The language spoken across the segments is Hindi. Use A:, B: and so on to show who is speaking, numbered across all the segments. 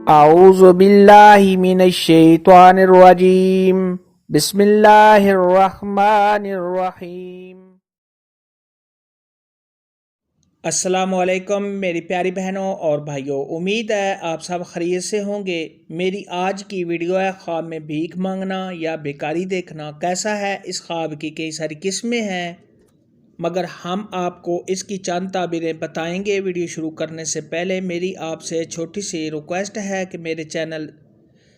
A: अऊज़ु बिल्लाहि मिनश शैतानिर रजीम। बिस्मिल्लाहिर रहमानिर रहीम। अस्सलामुअलैकुम मेरी प्यारी बहनों और भाइयों, उम्मीद है आप सब खैरियत से होंगे। मेरी आज की वीडियो है ख्वाब में भीख मांगना या भिखारी देखना कैसा है। इस ख्वाब की कई सारी किस्में हैं, मगर हम आपको इसकी चंद ताबीरें बताएंगे। वीडियो शुरू करने से पहले मेरी आपसे छोटी सी रिक्वेस्ट है कि मेरे चैनल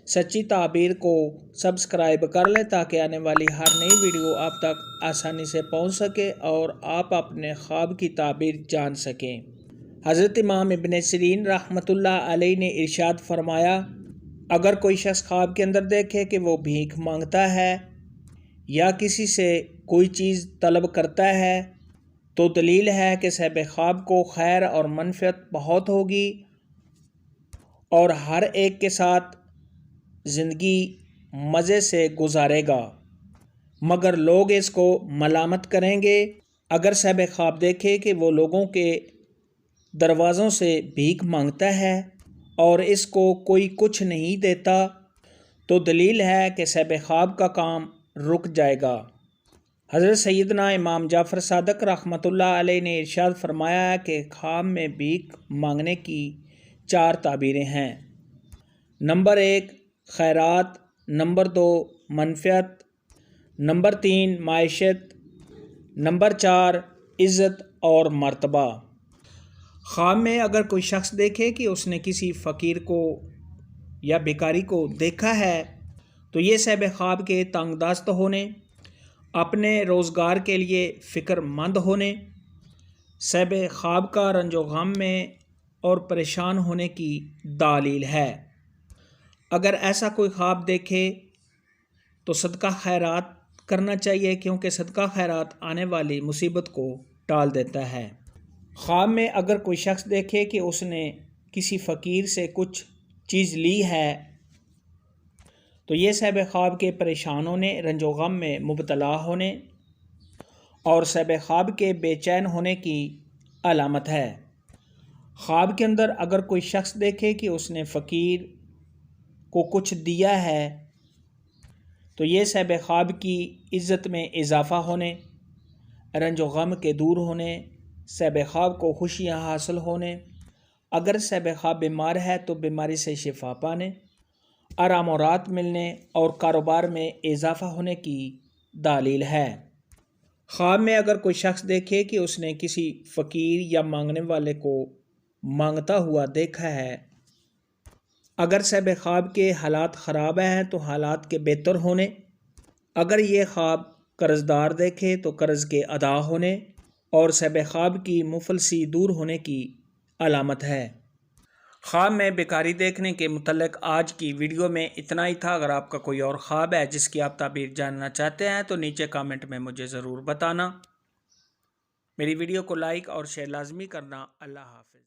A: सच्ची ताबीर को सब्सक्राइब कर लें ताकि आने वाली हर नई वीडियो आप तक आसानी से पहुंच सके और आप अपने ख्वाब की ताबीर जान सकें। हज़रत इमाम इब्न सिरीन रहमतुल्लाह अलैहि ने इरशाद फरमाया, अगर कोई शख्स ख्वाब के अंदर देखे कि वो भीख मांगता है या किसी से कोई चीज़ तलब करता है तो दलील है कि साहिब ख्वाब को खैर और मनफ़ियत बहुत होगी और हर एक के साथ ज़िंदगी मज़े से गुजारेगा, मगर लोग इसको मलामत करेंगे। अगर साहिब ख्वाब देखे कि वो लोगों के दरवाज़ों से भीख मांगता है और इसको कोई कुछ नहीं देता तो दलील है कि साहिब ख्वाब का काम रुक जाएगा। हज़रत सैयदना इमाम जाफ़र सादक रहमतुल्लाह अलैहि ने इरशाद फरमाया है कि ख्वाब में भीख मांगने की 4 ताबीरें हैं। नंबर 1 खैरात, नंबर 2 मनफ़ियत, नंबर 3 माइशत, नंबर 4 इज़्ज़त और मर्तबा। ख्वाब में अगर कोई शख्स देखे कि उसने किसी फ़कीर को या भिखारी को देखा है तो ये साहिब ख्वाब के तंगदस्त होने, अपने रोज़गार के लिए फ़िक्रमंद होने, साहिब ख्वाब का रंजो गम में और परेशान होने की दलील है। अगर ऐसा कोई ख्वाब देखे तो सदका खैरात करना चाहिए, क्योंकि सदका खैरात आने वाली मुसीबत को टाल देता है। ख्वाब में अगर कोई शख्स देखे कि उसने किसी फ़कीर से कुछ चीज़ ली है तो ये साहिब ख्वाब के परेशान होने, रंजो गम में मुबतला होने और साहिब ख्वाब के बेचैन होने की अलामत है। ख्वाब के अंदर अगर कोई शख्स देखे कि उसने फ़कीर को कुछ दिया है तो ये साहिब ख्वाब की इज़्ज़त में इजाफ़ा होने, रंजो गम के दूर होने, साहिब ख्वाब को खुशियाँ हासिल होने, अगर साहिब ख्वाब बीमार है तो बीमारी से शिफा पाने, आराम और राहत मिलने और कारोबार में इजाफ़ा होने की दलील है। ख्वाब में अगर कोई शख्स देखे कि उसने किसी फ़कीर या मांगने वाले को मांगता हुआ देखा है, अगर साहिब ख्वाब के हालात ख़राब हैं तो हालात के बेहतर होने, अगर ये ख्वाब कर्ज़दार देखे तो कर्ज़ के अदा होने और साहिब ख्वाब की मुफलसी दूर होने की अलामत है। ख्वाब में भिखारी देखने के मुतल्लिक़ आज की वीडियो में इतना ही था। अगर आपका कोई और ख्वाब है जिसकी आप ताबीर जानना चाहते हैं तो नीचे कमेंट में मुझे ज़रूर बताना। मेरी वीडियो को लाइक और शेयर लाजमी करना। अल्लाह हाफ़िज़।